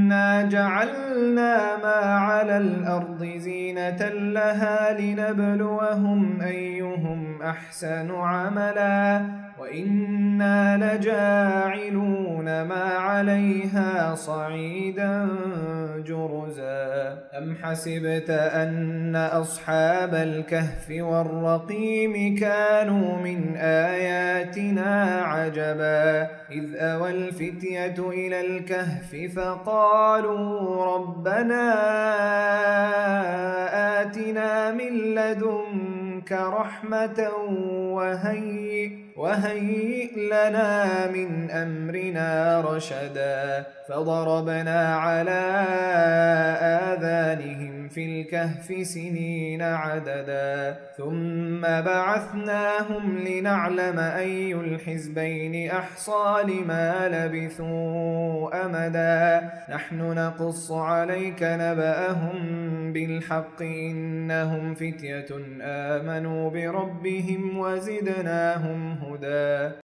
إنا جعلنا ما على الأرض زينة لها لنبلوهم أيهم أحسن عملا وإنا لجاعلون ما عليها صعيدا جرزا أم حسبت أن أصحاب الكهف والرقيم كانوا من آياتنا عجبا إذ أوى الفتية إلى الكهف فقالوا ربنا آتنا من لدنك رحمة وهيئ لنا من أمرنا رشدا فضربنا على آذانهم في الكهف سنين عددا ثم بعثناهم لنعلم أي الحزبين أحصى لما لبثوا أمدا نحن نقص عليك نبأهم بالحق إنهم فتية آمنوا بربهم وزدناهم هدى